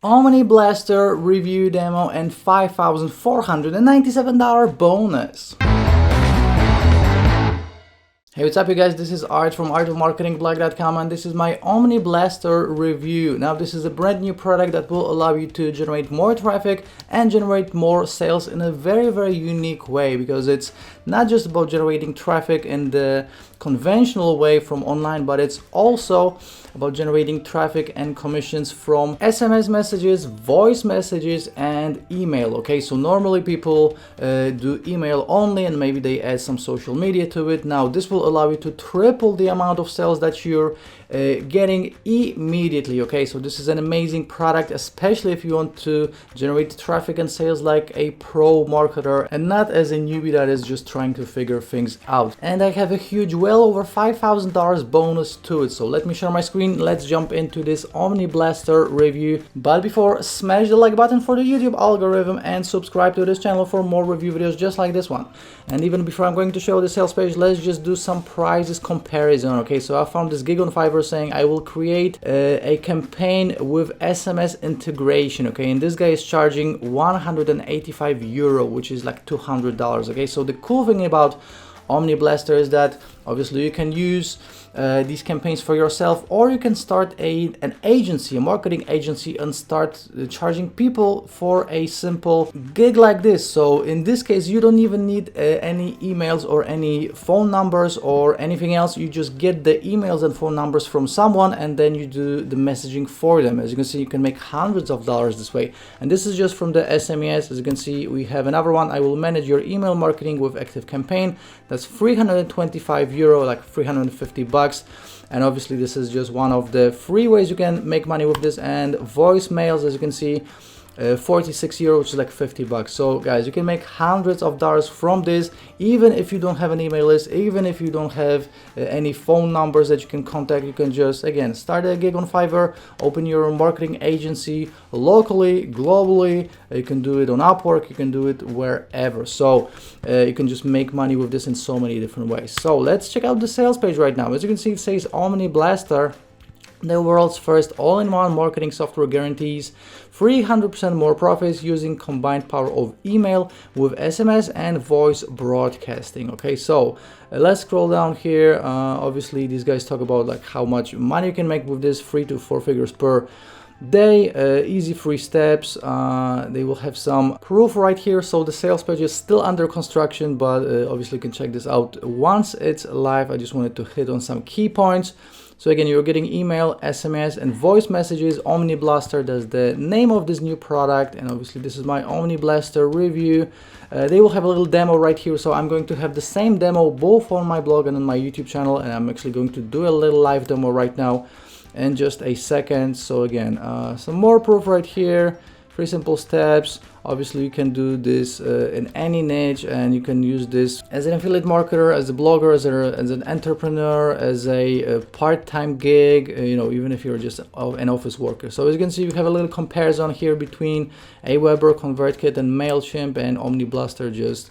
OmniBlaster review demo and $5,497 bonus. Hey, what's up you guys, this is Art from artofmarketingblog.com and this is my OmniBlaster review. Now this is a brand new product that will allow you to generate more traffic and generate more sales in a very unique way, because it's not just about generating traffic in the conventional way from online, but it's also about generating traffic and commissions from SMS messages, voice messages, and email. Okay, so normally people do email only and maybe they add some social media to it. Now this will allow you to triple the amount of sales that you're getting immediately. Okay, so this is an amazing product, especially if you want to generate traffic and sales like a pro marketer and not as a newbie that is just trying to figure things out. And I have a huge, well over $5,000 bonus to it. So let me share my screen. Let's jump into this OmniBlaster review. But before, smash the like button for the YouTube algorithm and subscribe to this channel for more review videos just like this one. And even before I'm going to show the sales page, let's just do some prices comparison. Okay, so I found this gig on Fiverr saying I will create a campaign with SMS integration. Okay, and this guy is charging €185, which is like $200. Okay, so the cool thing about OmniBlaster is that obviously you can use these campaigns for yourself, or you can start an agency, a marketing agency, and start charging people for a simple gig like this. So in this case, you don't even need any emails or any phone numbers or anything else. You just get the emails and phone numbers from someone, and then you do the messaging for them. As you can see, you can make hundreds of dollars this way. And this is just from the SMEs. As you can see, we have another one. I will manage your email marketing with active campaign. That's €325, like 350 bucks. And obviously this is just one of the free ways you can make money with this. And voicemails, as you can see, €46, which is like 50 bucks. So guys, you can make hundreds of dollars from this, even if you don't have an email list, even if you don't have any phone numbers that you can contact. You can just, again, start a gig on Fiverr, open your marketing agency locally, globally. You can do it on Upwork, you can do it wherever. So you can just make money with this in so many different ways. So let's check out the sales page right now. As you can see, it says OmniBlaster, the world's first all-in-one marketing software, guarantees 300% more profits using combined power of email with SMS and voice broadcasting. Okay, so let's scroll down here. Obviously these guys talk about like how much money you can make with this, 3 to 4 figures per day, easy 3 steps. They will have some proof right here. So the sales page is still under construction, but obviously you can check this out once it's live. I just wanted to hit on some key points. So again, you're getting email, SMS, and voice messages. OmniBlaster, that's the name of this new product. And obviously this is my OmniBlaster review. They will have a little demo right here. So I'm going to have the same demo both on my blog and on my YouTube channel. And I'm actually going to do a little live demo right now in just a second. So again, some more proof right here. 3 simple steps. Obviously you can do this in any niche, and you can use this as an affiliate marketer, as a blogger, as an entrepreneur, as a part-time gig, you know, even if you're just an office worker. So as you can see, you have a little comparison here between Aweber, ConvertKit, and MailChimp, and OmniBlaster just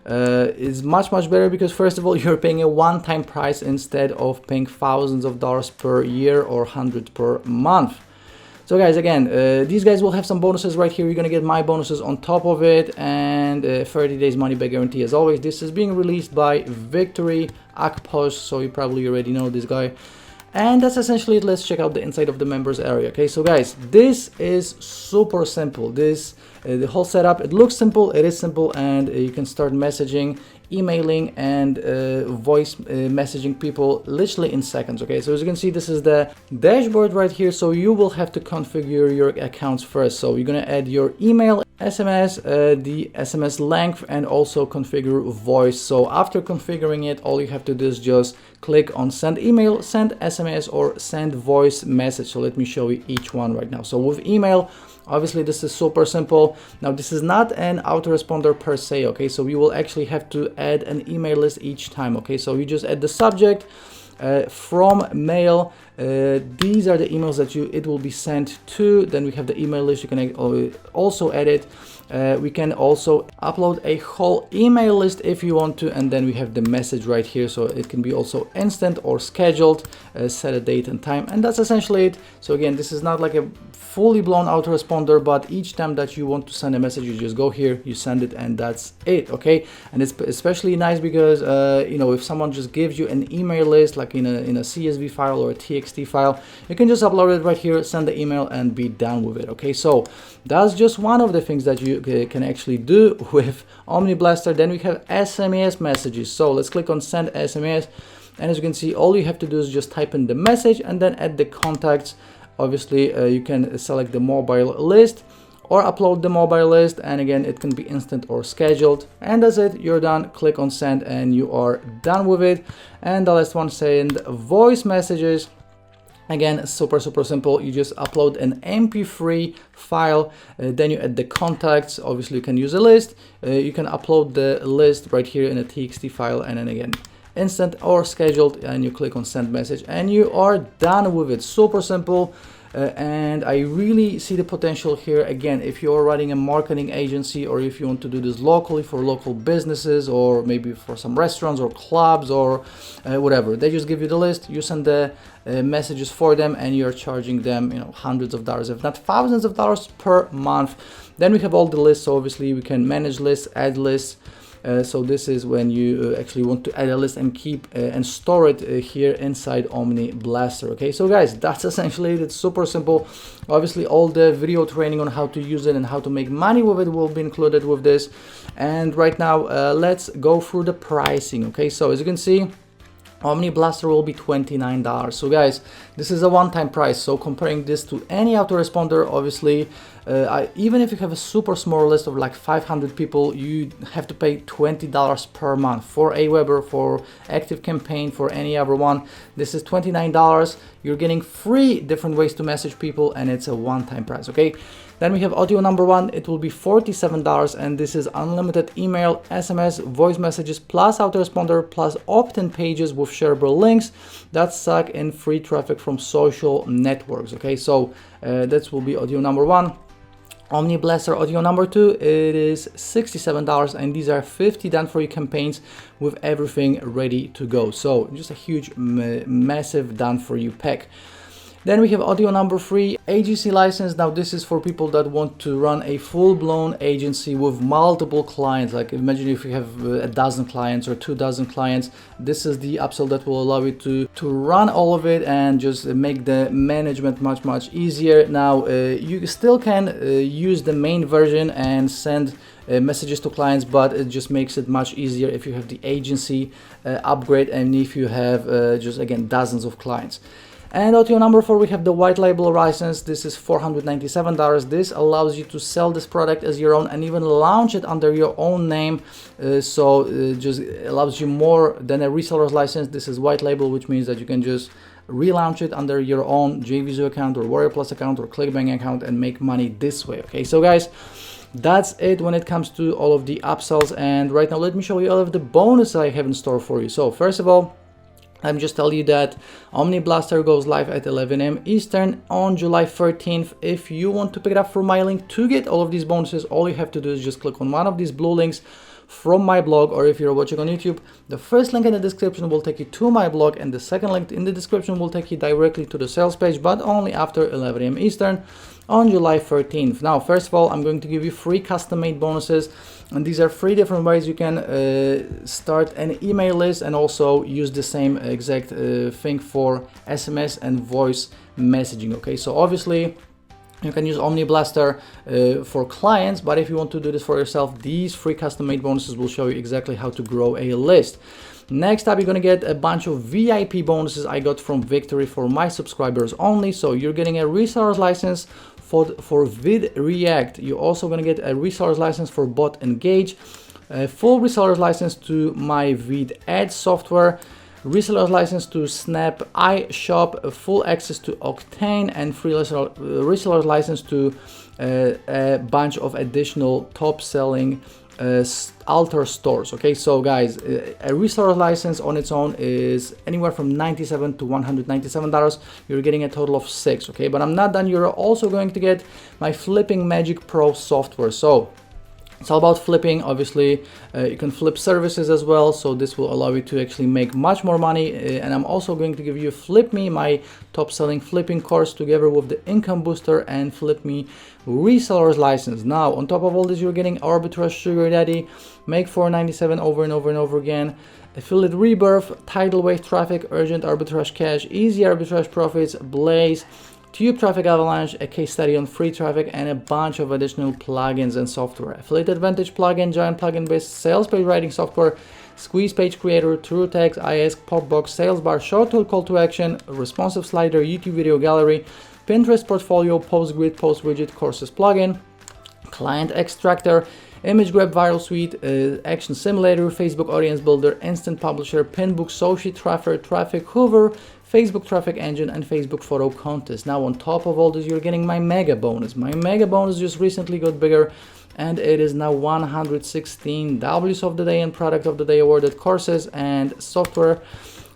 is much better, because first of all, you're paying a one-time price instead of paying thousands of dollars per year or hundreds per month. So guys, again, these guys will have some bonuses right here. You're gonna get my bonuses on top of it, and 30 days money back guarantee as always. This is being released by Victory Akpos, so you probably already know this guy. And that's essentially it. Let's check out the inside of the members area. Okay, so guys, this is super simple. This the whole setup, it looks simple, it is simple, and you can start messaging, emailing, and voice messaging people literally in seconds. Okay, so as you can see, this is the dashboard right here. So you will have to configure your accounts first. So you're gonna add your email, SMS, the SMS length, and also configure voice. So after configuring it, all you have to do is just click on send email, send SMS, or send voice message. So let me show you each one right now. So with email, obviously this is super simple. Now this is not an autoresponder per se. Okay, so you will actually have to add an email list each time. Okay, so you just add the subject, from mail, These are the emails that it will be sent to. Then we have the email list. You can also edit. We can also upload a whole email list if you want to, and then we have the message right here, so it can be also instant or scheduled. Set a date and time, and that's essentially it. So again, this is not like a fully blown autoresponder, but each time that you want to send a message, you just go here, you send it, and that's it. Okay, and it's especially nice because you know, if someone just gives you an email list like in a CSV file or a TXT file, you can just upload it right here, send the email, and be done with it. Okay, so that's just one of the things that you can actually do with OmniBlaster. Then we have SMS messages. So let's click on send SMS, and as you can see, all you have to do is just type in the message and then add the contacts. Obviously you can select the mobile list or upload the mobile list, and again, it can be instant or scheduled, and that's it. You're done. Click on send and you are done with it. And the last one, send voice messages. Again, super simple. You just upload an MP3 file, then you add the contacts. Obviously you can use a list. You can upload the list right here in a TXT file, and then again, instant or scheduled, and you click on send message and you are done with it. Super simple. And I really see the potential here. Again, if you're running a marketing agency, or if you want to do this locally for local businesses, or maybe for some restaurants or clubs or whatever, they just give you the list, you send the messages for them, and you're charging them, you know, hundreds of dollars, if not thousands of dollars per month. Then we have all the lists. So obviously we can manage lists, add lists. So this is when you actually want to add a list and keep and store it here inside OmniBlaster. Okay, so guys, that's essentially it. It's super simple. Obviously all the video training on how to use it and how to make money with it will be included with this. And right now let's go through the pricing. Okay, so as you can see, OmniBlaster will be $29. So guys, this is a one-time price. So comparing this to any autoresponder, obviously, even if you have a super small list of like 500 people, you have to pay $20 per month for Aweber, for ActiveCampaign, for any other one. This is $29. You're getting 3 different ways to message people, and it's a one-time price. Okay. Then we have audio number 1. It will be $47, and this is unlimited email, SMS, voice messages, plus autoresponder, plus opt-in pages with shareable links that suck in free traffic from social networks. Okay, so that will be audio number 1. OmniBlaster audio number 2, it is $67, and these are 50 done for you campaigns with everything ready to go. So just a huge, massive done for you pack. Then we have audio number 3, agency license. Now this is for people that want to run a full-blown agency with multiple clients. Like imagine if you have a dozen clients or 2,000 clients. This is the upsell that will allow you to run all of it and just make the management much easier. Now you still can use the main version and send messages to clients, but it just makes it much easier if you have the agency upgrade and if you have just again dozens of clients. And audio number 4, we have the white label license. This is $497. This allows you to sell this product as your own and even launch it under your own name. So it just allows you more than a reseller's license. This is white label, which means that you can just relaunch it under your own JVZoo account or Warrior Plus account or ClickBank account and make money this way. Okay, so guys, that's it when it comes to all of the upsells. And right now, let me show you all of the bonuses I have in store for you. So first of all, I'm just tell you that OmniBlaster goes live at 11 AM Eastern on July 13th. If you want to pick it up from my link to get all of these bonuses, all you have to do is just click on one of these blue links from my blog, or if you're watching on YouTube, the first link in the description will take you to my blog, and the second link in the description will take you directly to the sales page, but only after 11 AM Eastern on July 13th. Now, first of all, I'm going to give you 3 custom-made bonuses, and these are 3 different ways you can start an email list and also use the same exact thing for SMS and voice messaging. Okay, so obviously you can use OmniBlaster for clients, but if you want to do this for yourself, these 3 custom-made bonuses will show you exactly how to grow a list. Next up, you're gonna get a bunch of VIP bonuses I got from Victory for my subscribers only. So you're getting a reseller's license for Vid React. You're also gonna get a reseller's license for Bot Engage, a full reseller's license to my Vid Ad software, reseller's license to Snap iShop, full access to Octane, and free reseller's license to a bunch of additional top selling alter stores. Okay, so guys, a reseller license on its own is anywhere from $97 to $197. You're getting a total of 6. Okay, but I'm not done. You're also going to get my Flipping Magic Pro software. So it's all about flipping. Obviously, you can flip services as well, so this will allow you to actually make much more money. And I'm also going to give you Flip Me, my top selling flipping course, together with the Income Booster and Flip Me reseller's license. Now, on top of all this, you're getting Arbitrage Sugar Daddy, Make $4.97 over and over and over again, Affiliate Rebirth, Tidal Wave Traffic, Urgent Arbitrage Cash, Easy Arbitrage Profits, Blaze, Tube Traffic Avalanche, a case study on free traffic, and a bunch of additional plugins and software. Affiliate Advantage plugin, giant plugin-based sales page writing software, Squeeze Page Creator, True Text, IS, Popbox, Sales Bar, Short Tool Call to Action, Responsive Slider, YouTube Video Gallery, Pinterest Portfolio, Post Grid, Post Widget, Courses plugin, Client Extractor, Image Grab Viral Suite, Action Simulator, Facebook Audience Builder, Instant Publisher, Pinbook, Social Traffic Hoover, Facebook Traffic Engine, and Facebook Photo Contest. Now, on top of all this, you're getting my mega bonus. My mega bonus just recently got bigger, and it is now 116 W's of the Day and Product of the Day awarded courses and software,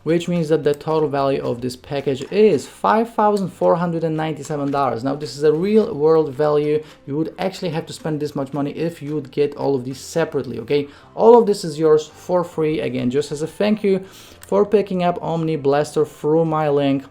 which means that the total value of this package is $5,497. Now, this is a real world value. You would actually have to spend this much money if you would get all of these separately. Okay, all of this is yours for free, again, just as a thank you for picking up OmniBlaster through my link.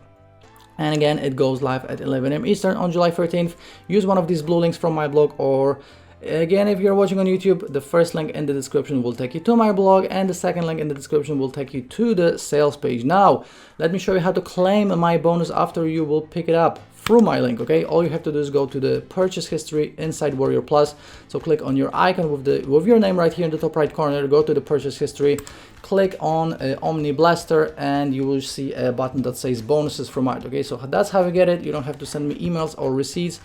And again, it goes live at 11 a.m. Eastern on July 13th. Use one of these blue links from my blog, or again, if you're watching on YouTube, the first link in the description will take you to my blog, and the second link in the description will take you to the sales page. Now, let me show you how to claim my bonus after you will pick it up through my link. Okay, all you have to do is go to the purchase history inside Warrior Plus. So click on your icon with your name right here in the top right corner, go to the purchase history, click on OmniBlaster, and you will see a button that says bonuses from Art. Okay, so that's how you get it. You don't have to send me emails or receipts.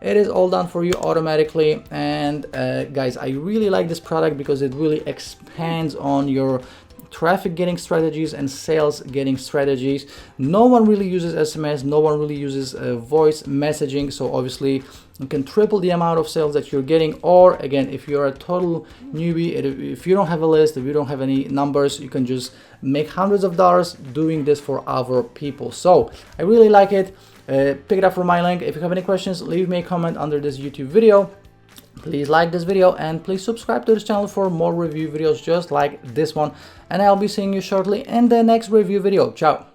It is all done for you automatically. And guys, I really like this product because it really expands on your traffic getting strategies and sales getting strategies. No one really uses SMS, no one really uses voice messaging, so obviously you can triple the amount of sales that you're getting. Or again, if you're a total newbie, if you don't have a list, if you don't have any numbers, you can just make hundreds of dollars doing this for other people. So I really like it. Pick it up from my link. If you have any questions, leave me a comment under this YouTube video. Please like this video and please subscribe to this channel for more review videos just like this one. And I'll be seeing you shortly in the next review video. Ciao.